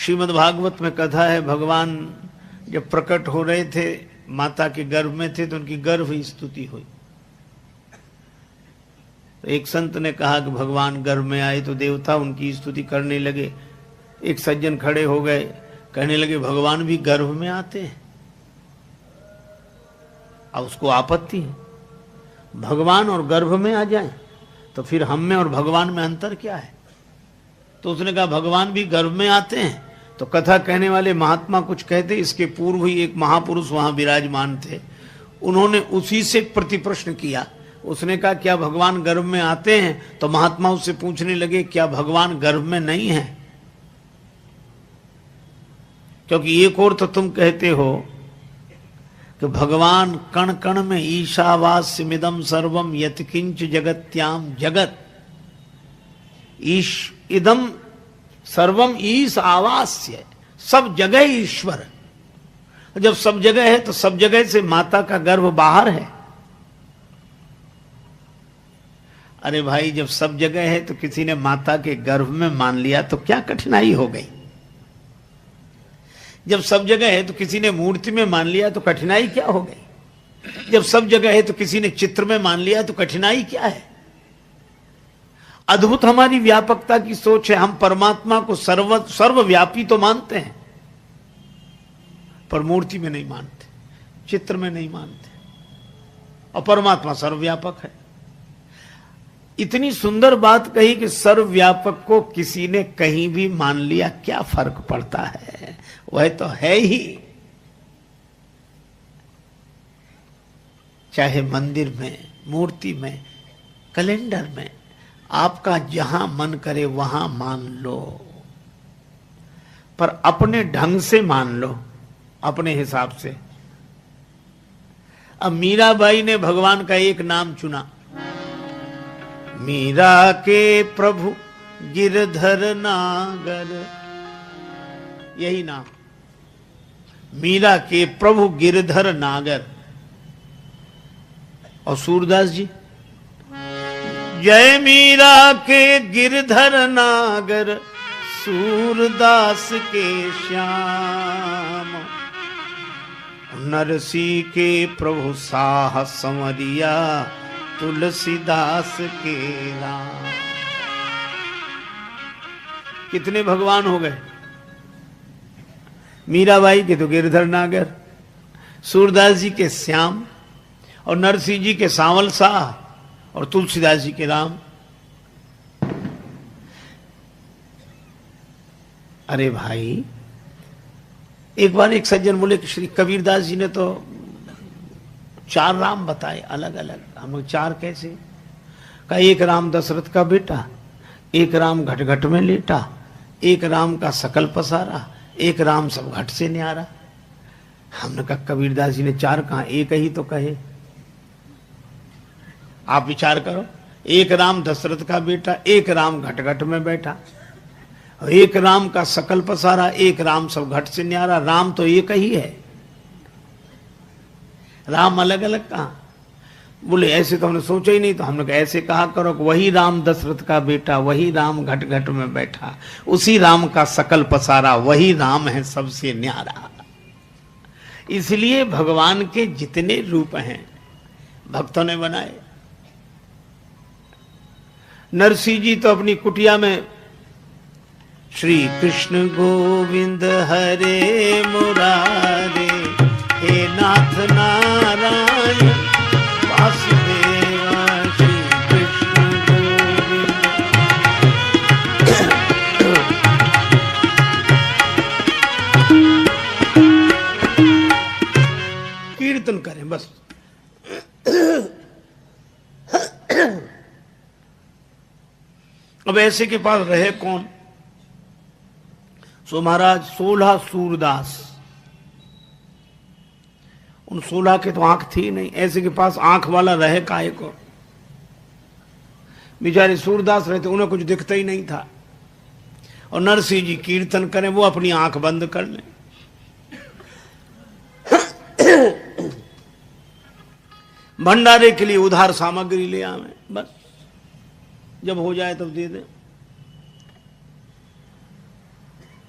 श्रीमद् भागवत में कथा है, भगवान जब प्रकट हो रहे थे माता के गर्भ में थे तो उनकी गर्भ स्तुति हुई। तो एक संत ने कहा कि भगवान गर्भ में आए तो देवता उनकी स्तुति करने लगे। एक सज्जन खड़े हो गए, कहने लगे भगवान भी गर्भ में आते हैं। अब उसको आपत्ति है, भगवान और गर्भ में आ जाएं तो फिर हम में और भगवान में अंतर क्या है? तो उसने कहा भगवान भी गर्भ में आते हैं। तो कथा कहने वाले महात्मा कुछ कहते, इसके पूर्व ही एक महापुरुष वहां विराजमान थे, उन्होंने उसी से प्रति प्रश्न किया। उसने कहा क्या भगवान गर्भ में आते हैं? तो महात्मा उससे पूछने लगे क्या भगवान गर्भ में नहीं है? क्योंकि एक और तो तुम कहते हो कि भगवान कण कण में ईशावास्यमिदं सर्वम यत्किंच जगत्याम जगत, ईश इदम सर्वम ईश आवास्य, सब जगह ईश्वर। जब सब जगह है तो सब जगह से माता का गर्भ बाहर है। अरे भाई जब सब जगह है तो किसी ने माता के गर्भ में मान लिया तो क्या कठिनाई हो गई? जब सब जगह है तो किसी ने मूर्ति में मान लिया तो कठिनाई क्या हो गई? जब सब जगह है तो किसी ने चित्र में मान लिया तो कठिनाई क्या है? अद्भुत हमारी व्यापकता की सोच है। हम परमात्मा को सर्वव्यापी तो मानते हैं, पर मूर्ति में नहीं मानते, चित्र में नहीं मानते, और परमात्मा सर्वव्यापक है। इतनी सुंदर बात कही कि सर्वव्यापक को किसी ने कहीं भी मान लिया, क्या फर्क पड़ता है? वह तो है ही। चाहे मंदिर में, मूर्ति में, कैलेंडर में, आपका जहां मन करे वहां मान लो, पर अपने ढंग से मान लो, अपने हिसाब से। अब मीराबाई ने भगवान का एक नाम चुना, मीरा के प्रभु गिरधर नागर, यही नाम, मीरा के प्रभु गिरधर नागर। और सूरदास जी, जय मीरा के गिरधर नागर, सूरदास के श्याम, नरसी के प्रभु साह संवरिया, तुलसीदास के राम। कितने भगवान हो गए? मीराबाई के तो गिरधर नागर, सूरदास जी के श्याम, और नरसिंह जी के सांवल शाह, और तुलसीदास जी के राम। अरे भाई एक बार एक सज्जन बोले कि श्री कबीरदास जी ने तो 4 राम बताए अलग अलग। हम लोग 4 कैसे? का एक राम दशरथ का बेटा, एक राम घट घट में लेटा, एक राम का सकल पसारा, एक राम सब घट से न्यारा। हमने कहा कबीरदास जी ने 4 कहा, एक ही तो कहे। आप विचार करो, एक राम दशरथ का बेटा, एक राम घट घट में बैठा, एक राम का सकल पसारा, एक राम सब घट से न्यारा। राम तो एक ही है, राम अलग अलग कहा? बोले ऐसे तो हमने सोचा ही नहीं। तो हमने कहा ऐसे कहा करो कि वही राम दशरथ का बेटा, वही राम घट घट में बैठा, उसी राम का सकल पसारा, वही राम है सबसे न्यारा। इसलिए भगवान के जितने रूप हैं भक्तों ने बनाए। नरसिंह जी तो अपनी कुटिया में श्री कृष्ण गोविंद हरे मुरारे, हे नाथ नारायण वासुदेवा, श्री कृष्ण गोविंद। कीर्तन करें बस। अब ऐसे के पास रहे कौन? सो महाराज 16 सूरदास, उन 16 के तो आंख थी नहीं, ऐसे के पास आंख वाला रहे काहे को? बेचारे सूरदास रहते, उन्हें कुछ दिखता ही नहीं था। और नरसिंह जी कीर्तन करें, वो अपनी आंख बंद कर लें। भंडारे के लिए उधार सामग्री ले आवे, बस जब हो जाए तब दे दे।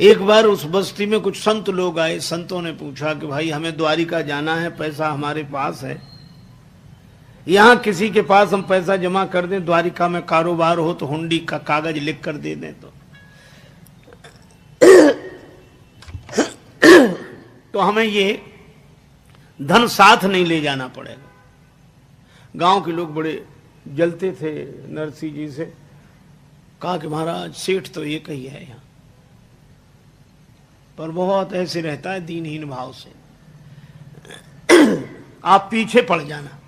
एक बार उस बस्ती में कुछ संत लोग आए। संतों ने पूछा कि भाई हमें द्वारिका जाना है, पैसा हमारे पास है, यहां किसी के पास हम पैसा जमा कर दें, द्वारिका में कारोबार हो तो हुंडी का कागज लिख कर दे दें तो हमें ये धन साथ नहीं ले जाना पड़ेगा। गांव के लोग बड़े जलते थे नरसिंह जी से। कहा कि महाराज सेठ तो एक ही है यहाँ, पर बहुत ऐसे रहता है दीनहीन भाव से, आप पीछे पड़ जाना,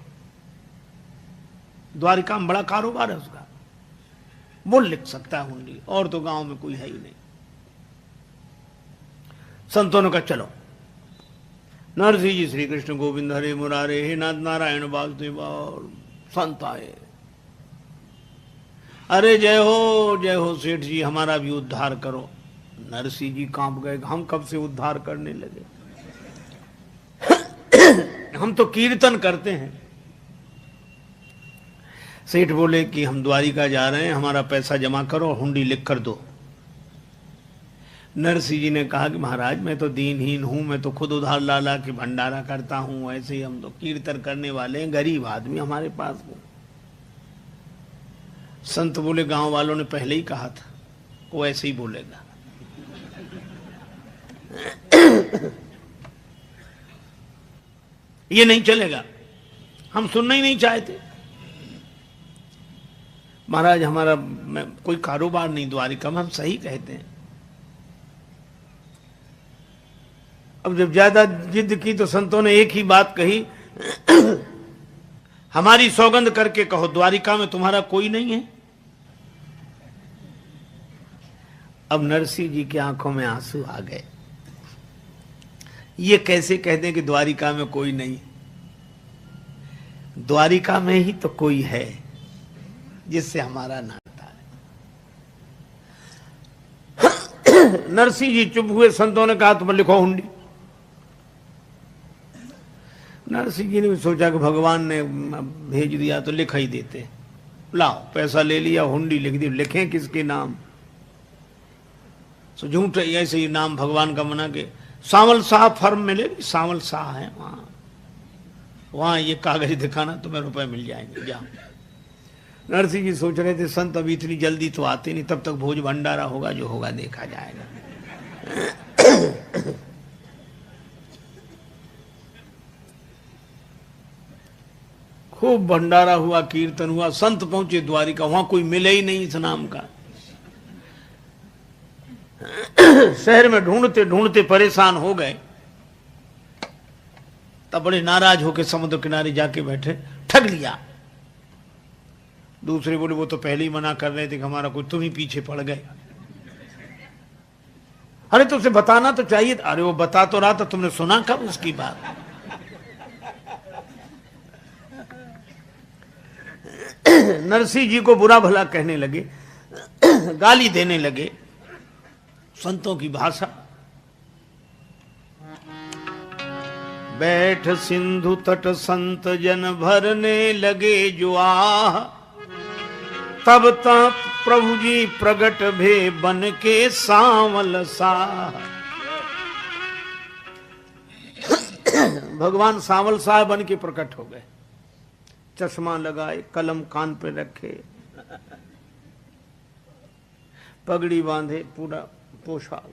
द्वारिका में बड़ा कारोबार है उसका, वो लिख सकता है हुंडी, और तो गांव में कोई है ही नहीं। संतों ने कहा चलो। नरसिंह जी श्री कृष्ण गोविंद हरे मुरारे हे नाथ नारायण वासुदेव, और संत आए। अरे जय हो सेठ जी, हमारा भी उद्धार करो। नरसिंह जी कांप गए, हम कब से उद्धार करने लगे हम तो कीर्तन करते हैं। सेठ बोले कि हम द्वारिका जा रहे हैं, हमारा पैसा जमा करो और हुंडी लिख कर दो। नरसिंह जी ने कहा कि महाराज मैं तो दीनहीन हूं, मैं तो खुद उधार ला ला के भंडारा करता हूं, ऐसे ही हम तो कीर्तन करने वाले हैं, गरीब आदमी हमारे पास हो। संत बोले गांव वालों ने पहले ही कहा था वो ऐसे ही बोलेगा ये नहीं चलेगा, हम सुनना ही नहीं चाहते। महाराज हमारा कोई कारोबार नहीं द्वारिका में, हम सही कहते हैं। अब जब ज्यादा जिद की तो संतों ने एक ही बात कही, हमारी सौगंध करके कहो द्वारिका में तुम्हारा कोई नहीं है। अब नरसिंह जी की आंखों में आंसू आ गए। ये कैसे कहते हैं कि द्वारिका में कोई नहीं? द्वारिका में ही तो कोई है जिससे हमारा नाता है। नरसिंह जी चुप हुए। संतों ने कहा तुम लिखो हुंडी। नरसिंह जी ने भी सोचा कि भगवान ने भेज दिया तो लिखा ही देते। लाओ पैसा ले लिया, हुंडी लिख दी। लिखें किसके नाम? तो झूठ ऐसे ही नाम भगवान का मना के सावल शाह फर्म मिलेगी, सावल शाह है वहां ये कागज दिखाना, तुम्हें रुपए मिल जाएंगे, जाओ। नरसिंह जी सोच रहे थे संत अभी इतनी जल्दी तो आते नहीं, तब तक भोज भंडारा होगा, जो होगा देखा जाएगा। खूब भंडारा हुआ, कीर्तन हुआ। संत पहुंचे द्वारिका, वहां कोई मिले ही नहीं इस नाम का। शहर में ढूंढते ढूंढते परेशान हो गए। तब बड़े नाराज होकर समुद्र किनारे जाके बैठे। ठग लिया। दूसरे बोले वो तो पहले ही मना कर रहे थे कि हमारा कोई, तुम ही पीछे पड़ गए। अरे तो उसे बताना तो चाहिए। अरे वो बता तो रहा था, तुमने सुना कब उसकी बात? नरसिंह जी को बुरा भला कहने लगे, गाली देने लगे। संतों की भाषा। बैठ सिंधु तट संत जन भरने लगे जो आह, तब तक प्रभु जी प्रगट भे बन के सांवल साह। भगवान सांवल साह बन के प्रकट हो गए। चश्मा लगाए, कलम कान पे रखे, पगड़ी बांधे, पूरा पोशाक।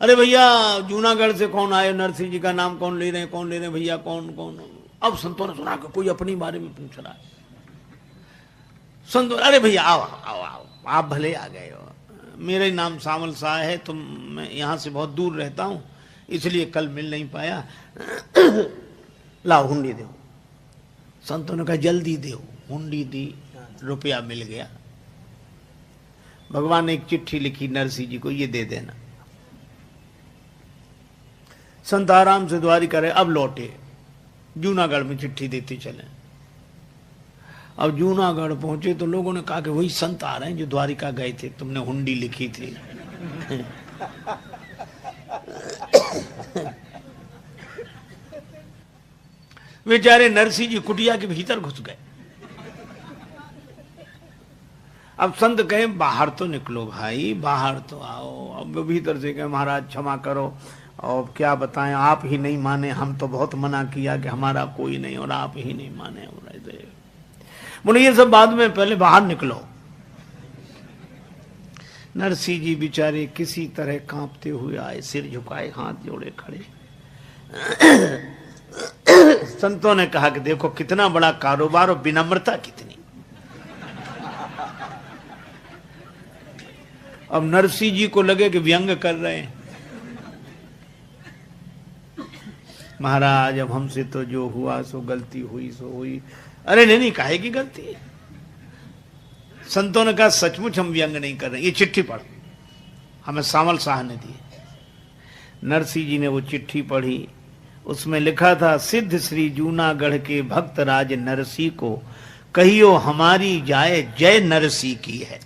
अरे भैया जूनागढ़ से कौन आए? नरसिंह जी का नाम कौन ले रहे हैं? कौन ले रहे हैं भैया? कौन कौन? अब संतों ने सुना कि कोई अपनी बारे में पूछ रहा है। संतों, अरे भैया आओ आओ आओ, आप भले आ गए हो। मेरा नाम सावल शाह है, तो मैं यहाँ से बहुत दूर रहता हूँ, इसलिए कल मिल नहीं पाया। लाओ हुंडी दो। संतों ने कहा जल्दी दो। हुंडी दी, रुपया मिल गया। भगवान ने एक चिट्ठी लिखी नरसिंह जी को, ये दे देना। संत आराम से द्वारिका रहे। अब लौटे, जूनागढ़ में चिट्ठी देते चले। अब जूनागढ़ पहुंचे तो लोगों ने कहा कि वही संत आ रहे हैं जो द्वारिका गए थे, तुमने हुंडी लिखी थी। बेचारे नरसिंह जी कुटिया के भीतर घुस गए। अब संत कहे बाहर तो निकलो भाई, बाहर तो आओ। अब भीतर से कहे महाराज क्षमा करो, और क्या बताएं, आप ही नहीं माने, हम तो बहुत मना किया कि हमारा कोई नहीं, और आप ही नहीं माने। बोले ये सब बाद में, पहले बाहर निकलो। नरसिंह जी बेचारे किसी तरह कांपते हुए आए, सिर झुकाए, हाथ जोड़े खड़े। संतों ने कहा कि देखो कितना बड़ा कारोबार और विनम्रता कितनी। अब नरसिंह जी को लगे कि व्यंग कर रहे हैं। महाराज अब हमसे तो जो हुआ सो गलती हुई सो हुई। अरे नहीं, काहे की गलती है? संतों ने कहा सचमुच हम व्यंग नहीं कर रहे, ये चिट्ठी पढ़, हमें सामल शाह ने दी। नरसिंह जी ने वो चिट्ठी पढ़ी, उसमें लिखा था, सिद्ध श्री जूनागढ़ के भक्त राज नरसिंह को कहियो हमारी जाए जय नरसिंह की है।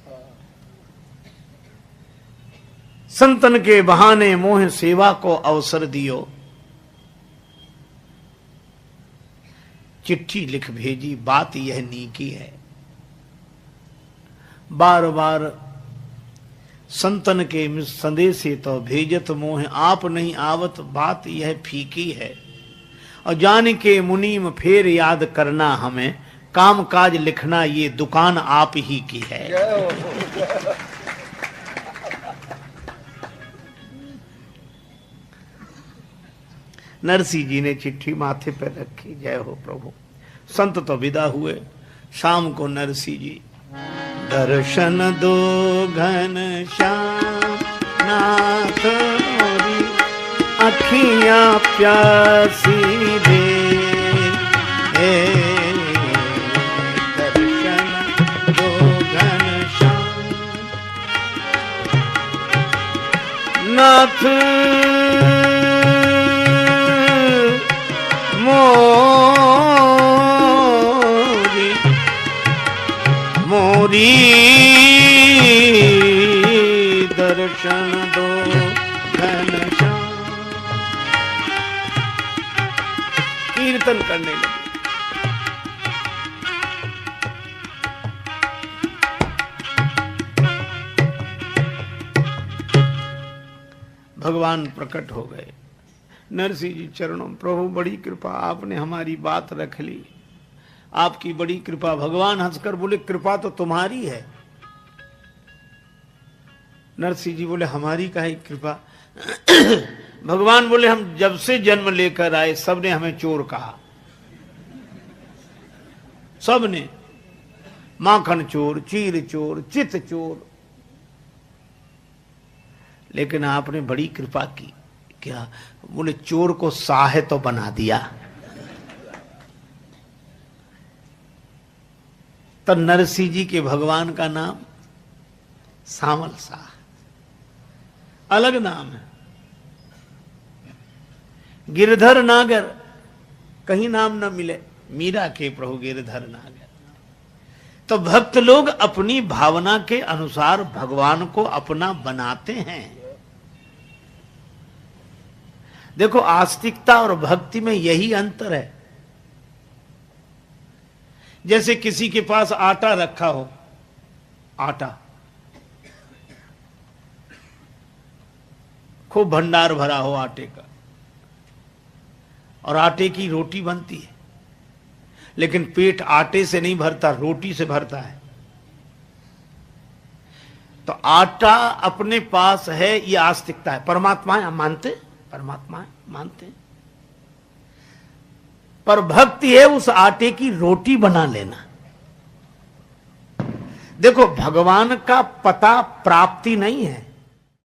संतन के बहाने मोह सेवा को अवसर दियो। चिट्ठी लिख भेजी, बात यह नीकी है। बार बार संतन के संदेशे तो भेजत मोह, आप नहीं आवत बात यह फीकी है। और जान के मुनीम फेर याद करना हमें, काम काज लिखना ये दुकान आप ही की है। नरसिंह जी ने चिट्ठी माथे पर रखी, जय हो प्रभु। संत तो विदा हुए। शाम को नरसिंह जी, दर्शन दो घन श्याम नाथ मोरी, अखियां प्यासी दे। दर्शन दो घन श्याम नाथ मोरी, दर्शन दो घनश्याम। कीर्तन करने लगे। भगवान प्रकट हो गए। नरसिंह जी चरणों, प्रभु बड़ी कृपा, आपने हमारी बात रख ली, आपकी बड़ी कृपा। भगवान हंसकर बोले कृपा तो तुम्हारी है। नरसिंह जी बोले हमारी काहे कृपा? भगवान बोले हम जब से जन्म लेकर आए सबने हमें चोर कहा, सबने, माखन चोर, चीर चोर, चित चोर, लेकिन आपने बड़ी कृपा की। क्या? बोले चोर को साहे तो बना दिया। तो नरसिंह जी के भगवान का नाम सामल शाह, अलग नाम है। गिरधर नागर, कहीं नाम न मिले, मीरा के प्रभु गिरधर नागर। तो भक्त लोग अपनी भावना के अनुसार भगवान को अपना बनाते हैं। देखो आस्तिकता और भक्ति में यही अंतर है। जैसे किसी के पास आटा रखा हो, आटा खूब भंडार भरा हो आटे का, और आटे की रोटी बनती है, लेकिन पेट आटे से नहीं भरता, रोटी से भरता है। तो आटा अपने पास है, ये आस्तिकता है। परमात्मा है, हम मानते, परमात्मा है, मानते हैं। पर भक्ति है उस आटे की रोटी बना लेना। देखो भगवान का पता प्राप्ति नहीं है,